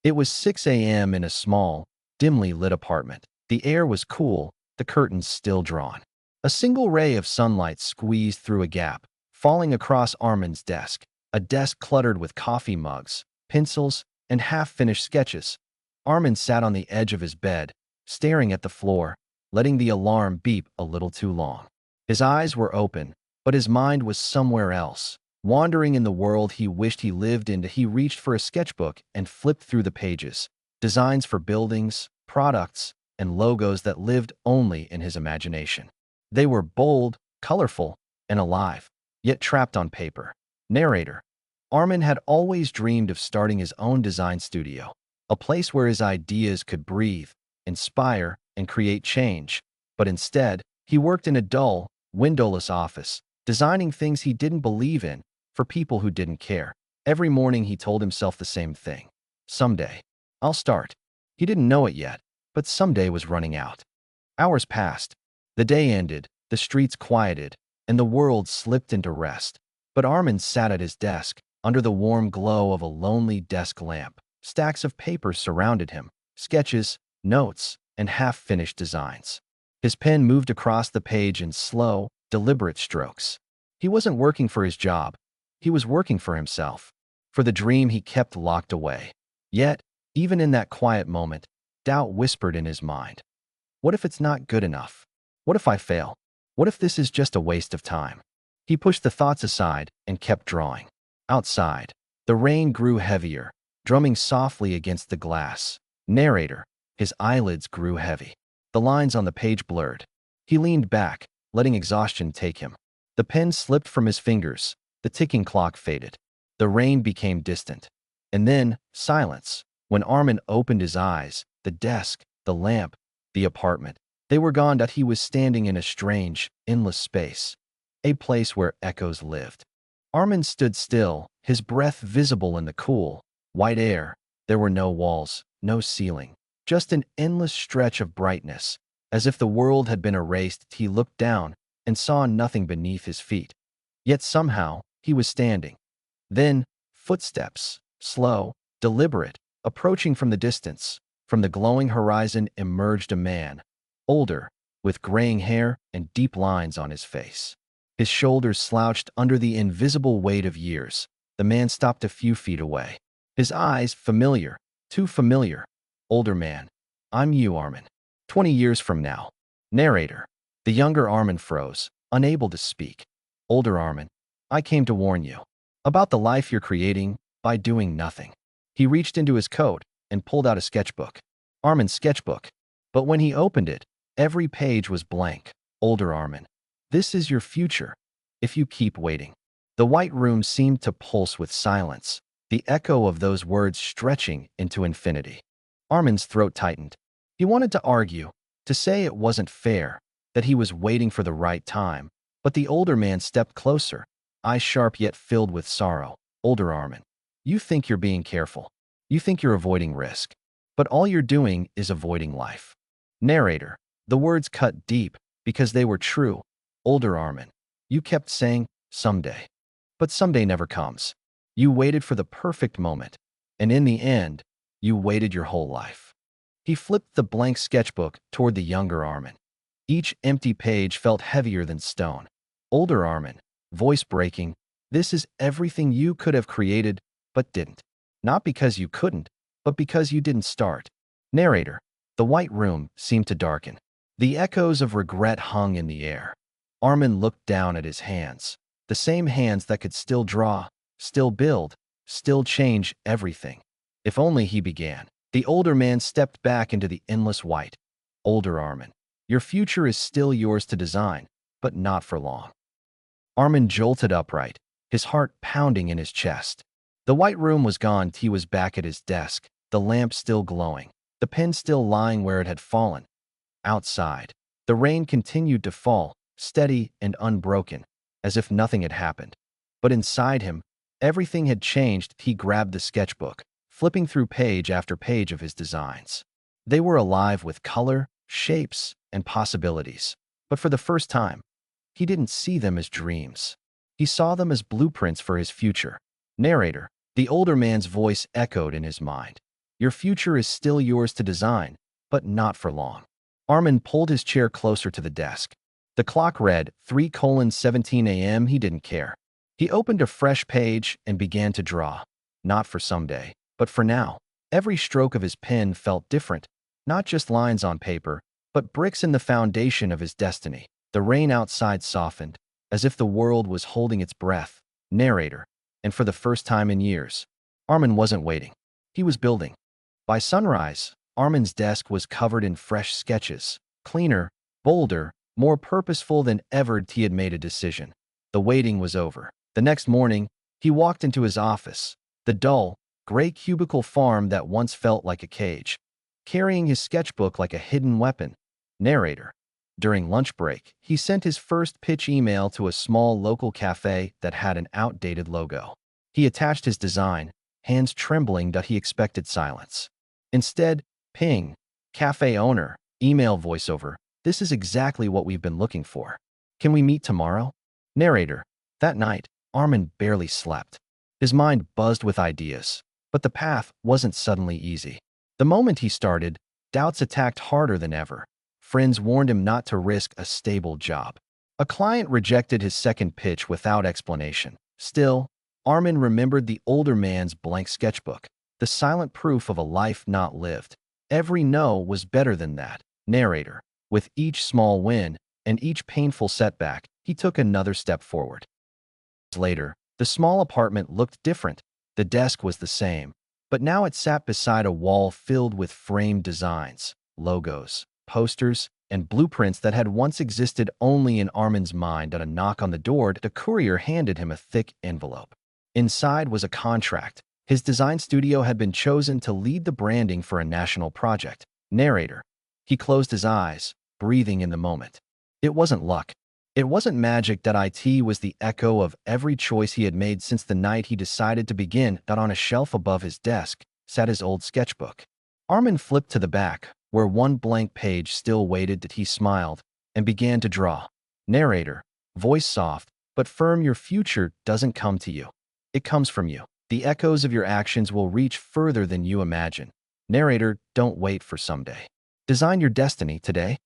It was 6 a.m. in a small, dimly lit apartment. The air was cool, the curtains still drawn. A single ray of sunlight squeezed through a gap, falling across Arman's desk, a desk cluttered with coffee mugs, pencils, and half-finished sketches. Arman sat on the edge of his bed, staring at the floor, letting the alarm beep a little too long. His eyes were open, but his mind was somewhere else. Wandering in the world he wished he lived in, he reached for a sketchbook and flipped through the pages. Designs for buildings, products, and logos that lived only in his imagination. They were bold, colorful, and alive, yet trapped on paper. Narrator. Arman had always dreamed of starting his own design studio, a place where his ideas could breathe, inspire, and create change. But instead, he worked in a dull, windowless office, designing things he didn't believe in for people who didn't care. Every morning he told himself the same thing. Someday, I'll start. He didn't know it yet, but someday was running out. Hours passed. The day ended, the streets quieted, and the world slipped into rest. But Arman sat at his desk, under the warm glow of a lonely desk lamp. Stacks of paper surrounded him, sketches, notes, and half-finished designs. His pen moved across the page in slow, deliberate strokes. He wasn't working for his job. He was working for himself, for the dream he kept locked away. Yet, even in that quiet moment, doubt whispered in his mind. What if it's not good enough? What if I fail? What if this is just a waste of time? He pushed the thoughts aside and kept drawing. Outside, the rain grew heavier, drumming softly against the glass. Narrator. His eyelids grew heavy. The lines on the page blurred. He leaned back, letting exhaustion take him. The pen slipped from his fingers. The ticking clock faded. The rain became distant. And then, silence. When Arman opened his eyes, the desk, the lamp, the apartment, they were gone. That he was standing in a strange, endless space, a place where echoes lived. Arman stood still, his breath visible in the cool, white air. There were no walls, no ceiling, just an endless stretch of brightness. As if the world had been erased, he looked down and saw nothing beneath his feet. Yet somehow, he was standing. Then, footsteps, slow, deliberate, approaching from the distance. From the glowing horizon emerged a man, older, with graying hair and deep lines on his face. His shoulders slouched under the invisible weight of years. The man stopped a few feet away. His eyes familiar, too familiar. Older man. I'm you, Arman. 20 years from now. Narrator. The younger Arman froze, unable to speak. Older Arman. I came to warn you about the life you're creating by doing nothing. He reached into his coat and pulled out a sketchbook. Arman's sketchbook. But when he opened it, every page was blank. Older Arman. This is your future, if you keep waiting. The white room seemed to pulse with silence, the echo of those words stretching into infinity. Arman's throat tightened. He wanted to argue, to say it wasn't fair, that he was waiting for the right time, but the older man stepped closer, eyes sharp yet filled with sorrow. Older Arman. You think you're being careful. You think you're avoiding risk. But all you're doing is avoiding life. Narrator. The words cut deep because they were true. Older Arman. You kept saying, someday. But someday never comes. You waited for the perfect moment. And in the end, you waited your whole life. He flipped the blank sketchbook toward the younger Arman. Each empty page felt heavier than stone. Older Arman. Voice breaking. This is everything you could have created, but didn't. Not because you couldn't, but because you didn't start. Narrator. The white room seemed to darken. The echoes of regret hung in the air. Arman looked down at his hands. The same hands that could still draw, still build, still change everything. If only he began. The older man stepped back into the endless white. Older Arman. Your future is still yours to design, but not for long. Arman jolted upright, his heart pounding in his chest. The white room was gone. He was back at his desk, the lamp still glowing, the pen still lying where it had fallen. Outside, the rain continued to fall, steady and unbroken, as if nothing had happened. But inside him, everything had changed. He grabbed the sketchbook, flipping through page after page of his designs. They were alive with color, shapes, and possibilities. But for the first time, he didn't see them as dreams. He saw them as blueprints for his future. Narrator. The older man's voice echoed in his mind. Your future is still yours to design, but not for long. Arman pulled his chair closer to the desk. The clock read 3:17 a.m. He didn't care. He opened a fresh page and began to draw. Not for someday, but for now. Every stroke of his pen felt different, not just lines on paper, but bricks in the foundation of his destiny. The rain outside softened, as if the world was holding its breath. Narrator. And for the first time in years, Arman wasn't waiting. He was building. By sunrise, Arman's desk was covered in fresh sketches, cleaner, bolder, more purposeful than ever he had made a decision. The waiting was over. The next morning, he walked into his office, the dull, gray cubicle farm that once felt like a cage, carrying his sketchbook like a hidden weapon. Narrator. During lunch break, he sent his first pitch email to a small local cafe that had an outdated logo. He attached his design, hands trembling that he expected silence. Instead, ping, cafe owner, email voiceover, this is exactly what we've been looking for. Can we meet tomorrow? Narrator. That night, Arman barely slept. His mind buzzed with ideas, but the path wasn't suddenly easy. The moment he started, doubts attacked harder than ever. Friends warned him not to risk a stable job. A client rejected his second pitch without explanation. Still, Arman remembered the older man's blank sketchbook, the silent proof of a life not lived. Every no was better than that. Narrator. With each small win and each painful setback, he took another step forward. Later, the small apartment looked different. The desk was the same, but now it sat beside a wall filled with framed designs, logos, posters, and blueprints that had once existed only in Arman's mind. At a knock on the door, the courier handed him a thick envelope. Inside was a contract. His design studio had been chosen to lead the branding for a national project. Narrator. He closed his eyes, breathing in the moment. It wasn't luck. It wasn't magic. That it was the echo of every choice he had made since the night he decided to begin. That on a shelf above his desk sat his old sketchbook. Arman flipped to the back, where one blank page still waited. That he smiled and began to draw. Narrator. Voice soft, but firm. Your future doesn't come to you. It comes from you. The echoes of your actions will reach further than you imagine. Narrator. Don't wait for someday. Design your destiny today.